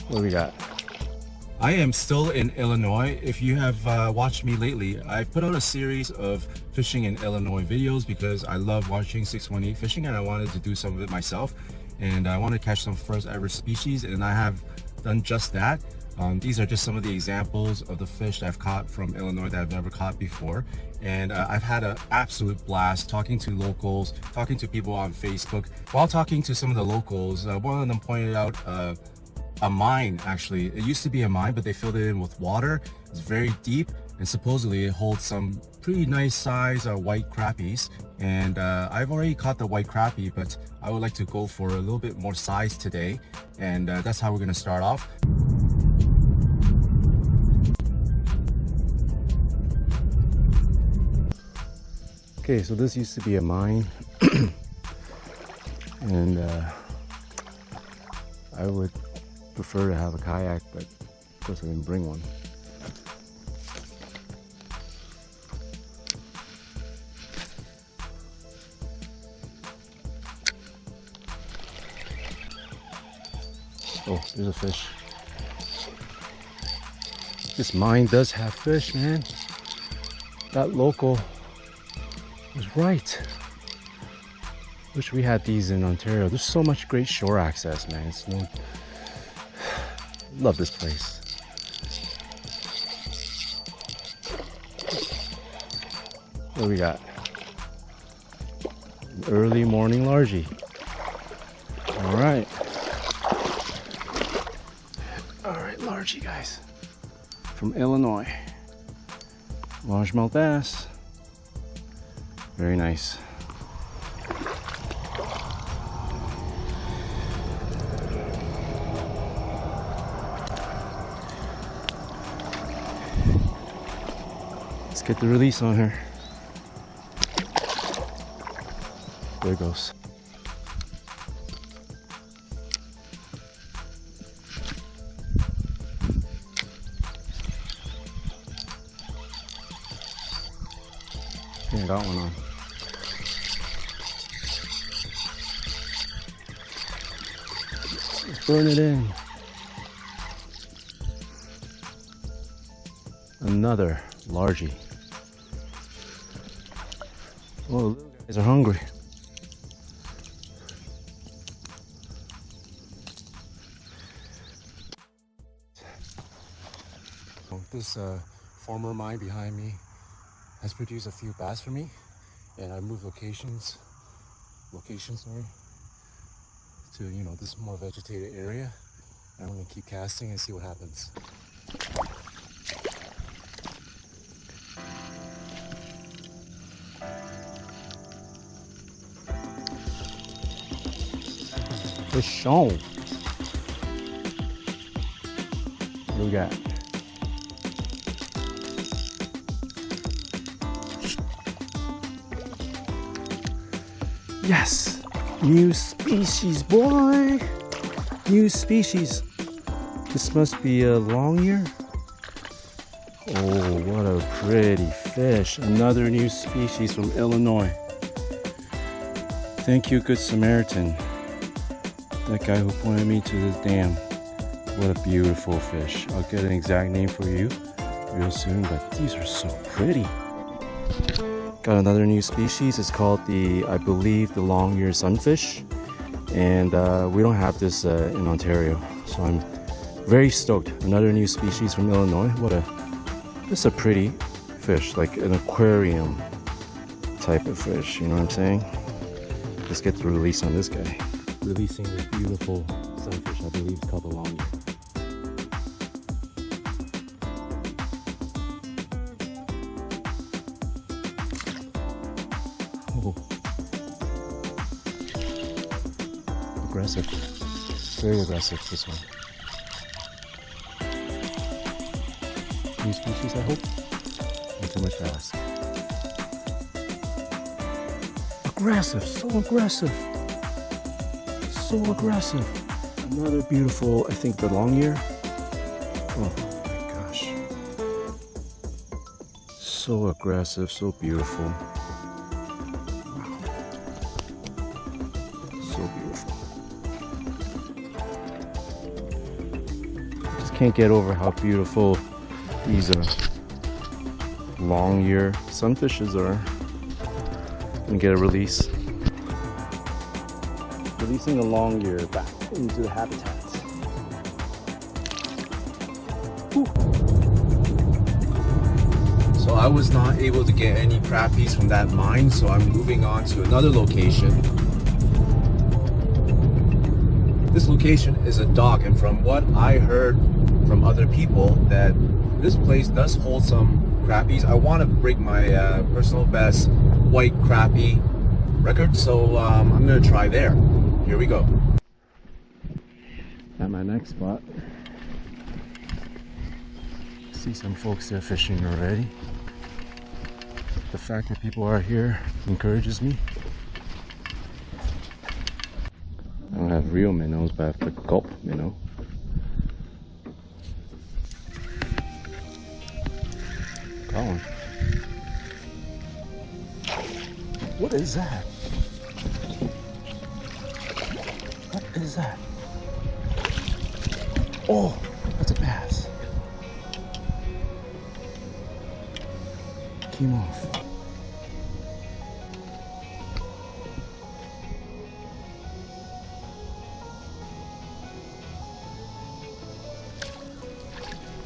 What do we got? I am still in Illinois. If you have watched me lately, I've put out a series of fishing in Illinois videos because I love watching 618 fishing and I wanted to do some of it myself. And I want to catch some first ever species, and I have done just that. These are just some of the examples of the fish that I've caught from Illinois that I've never caught before. And I've had an absolute blast talking to locals, talking to people on Facebook. While talking to some of the locals, one of them pointed out a mine. Actually, it used to be a mine, but they filled it in with water. It's very deep, and supposedly it holds some pretty nice size white crappies. And I've already caught the white crappie, but I would like to go for a little bit more size today, and that's how we're going to start off. Okay, so this used to be a mine, and I would prefer to have a kayak, but of course I didn't bring one. Oh, there's a fish. This mine does have fish, man. That local was right. Wish we had these in Ontario. There's so much great shore access, man. It's no... Love this place. What do we got? An early morning largie. All right. All right, largie, guys. From Illinois. Largemouth bass. Very nice. Let's get the release on her. There it goes. Okay, I got one on. Let's burn it in. Another largie. Oh, the little guys are hungry. This former mine behind me has produced a few bass for me, and I moved locations to, you know, this more vegetated area. I'm gonna keep casting and see what happens. Fish on. What do we got? Yes! New species, boy! New species. This must be a long ear. Oh, what a pretty fish. Another new species from Illinois. Thank you, Good Samaritan. That guy who pointed me to this dam. What a beautiful fish. I'll get an exact name for you real soon, but these are so pretty. Got another new species. It's called I believe the long-eared sunfish. And we don't have this in Ontario. So I'm very stoked. Another new species from Illinois. This is a pretty fish, like an aquarium type of fish, you know what I'm saying? Let's get the release on this guy. Releasing this beautiful sunfish, I believe it's called the long ear. Oh. Aggressive. Very aggressive, this one. New species, I hope. Not too much to ask. Aggressive, so aggressive. So aggressive. Another beautiful, I think the long ear. Oh my gosh. So aggressive, so beautiful. Wow. So beautiful. Can't get over how beautiful these long ear sunfishes are. And get a release. Releasing the long ear back into the habitats. Whew. So I was not able to get any crappies from that mine, so I'm moving on to another location. This location is a dock, and from what I heard from other people, that this place does hold some crappies. I want to break my personal best white crappie record, so I'm gonna try there. Here we go. At my next spot, see some folks there fishing already. The fact that people are here encourages me. I don't have real minnows, but I have the gulp minnow. Got one. What is that? What is that? Oh, that's a bass. Came off.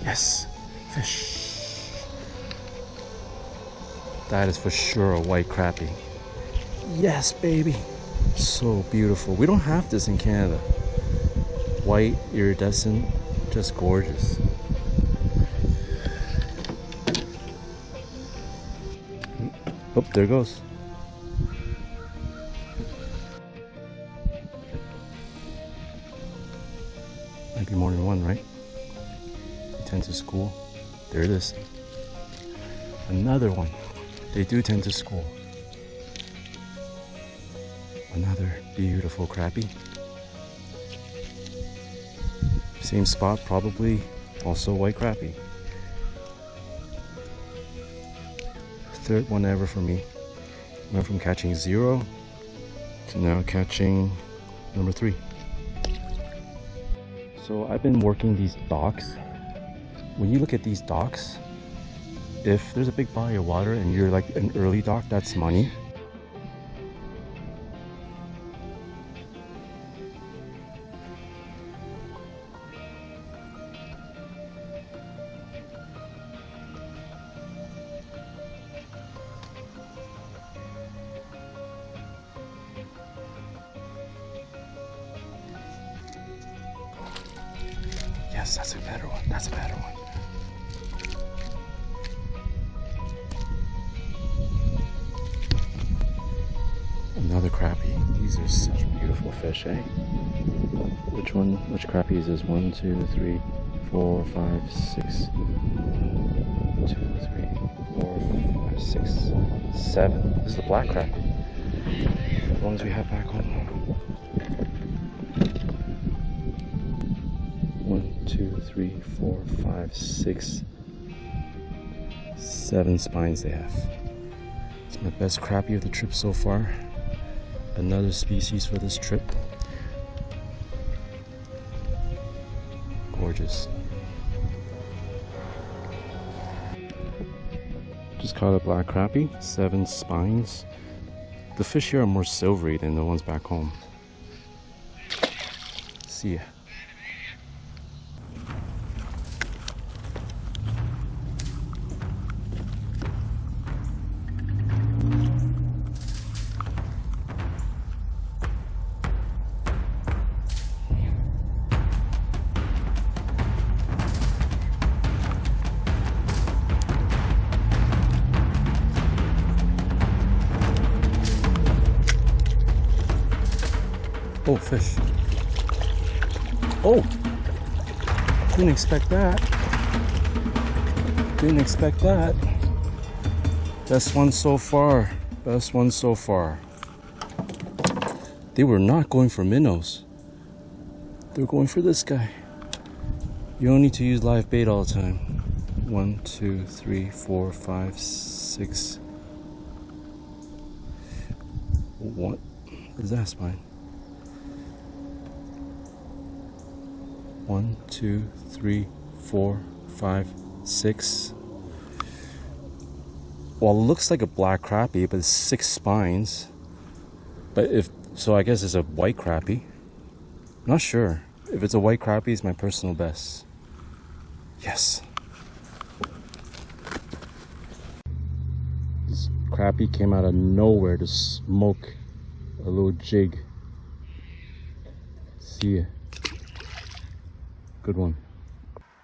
Yes, fish. That is for sure a white crappie. Yes, baby. So beautiful. We don't have this in Canada. White, iridescent, just gorgeous. Oh, there it goes. Might be more than one, right? They tend to school. There it is. Another one. They do tend to school. Another beautiful crappie. Same spot, probably also white crappie. Third one ever for me. Went from catching 0 to now catching number 3. So I've been working these docks. When you look at these docks, if there's a big body of water and you're like an early dock, that's money. Yes, that's a better one. That's a better one. Another crappie. These are such beautiful fish, eh? Which one? Which crappie is this? 1, 2, 3, 4, 5, 6. 2, 3, 4, 5, 6, 7. This is the black crappie. The ones we have back home. 1, 2, 3, 4, 5, 6, 7 spines they have. It's my best crappie of the trip so far. Another species for this trip. Gorgeous. Just caught a black crappie, 7 spines. The fish here are more silvery than the ones back home. See ya. Oh, fish. Oh! Didn't expect that. Didn't expect that. Best one so far. Best one so far. They were not going for minnows. They were going for this guy. You don't need to use live bait all the time. 1, 2, 3, 4, 5, 6. What is that spine? 1, 2, 3, 4, 5, 6. Well, it looks like a black crappie, but it's 6 spines. But if so, I guess it's a white crappie. Not sure. If it's a white crappie, it's my personal best. Yes. This crappie came out of nowhere to smoke a little jig. See ya. Good one.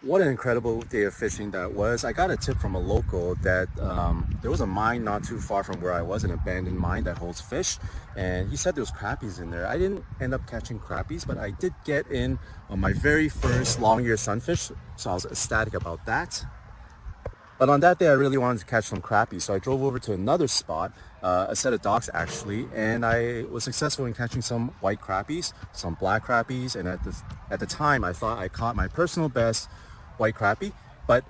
What an incredible day of fishing that was. I got a tip from a local that there was a mine not too far from where I was, an abandoned mine that holds fish, and he said there was crappies in there. I didn't end up catching crappies, but I did get in on my very first long-eared sunfish, so I was ecstatic about that. But on that day, I really wanted to catch some crappies, so I drove over to another spot, a set of docks actually, and I was successful in catching some white crappies, some black crappies, and at the time, I thought I caught my personal best white crappie. But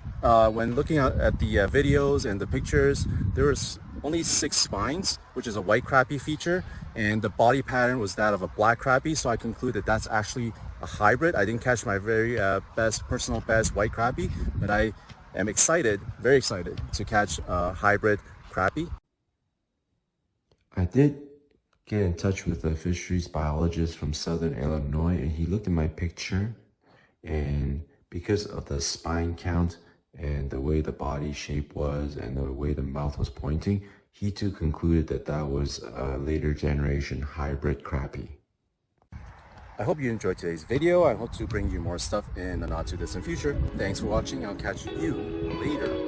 when looking at the videos and the pictures, there was only 6 spines, which is a white crappie feature, and the body pattern was that of a black crappie, so I concluded that's actually a hybrid. I didn't catch my very personal best white crappie, but I am excited, very excited to catch a hybrid crappie. I did get in touch with a fisheries biologist from Southern Illinois, and he looked at my picture, and because of the spine count and the way the body shape was and the way the mouth was pointing, he too concluded that that was a later generation hybrid crappie. I hope you enjoyed today's video. I hope to bring you more stuff in the not too distant future. Thanks for watching. I'll catch you later.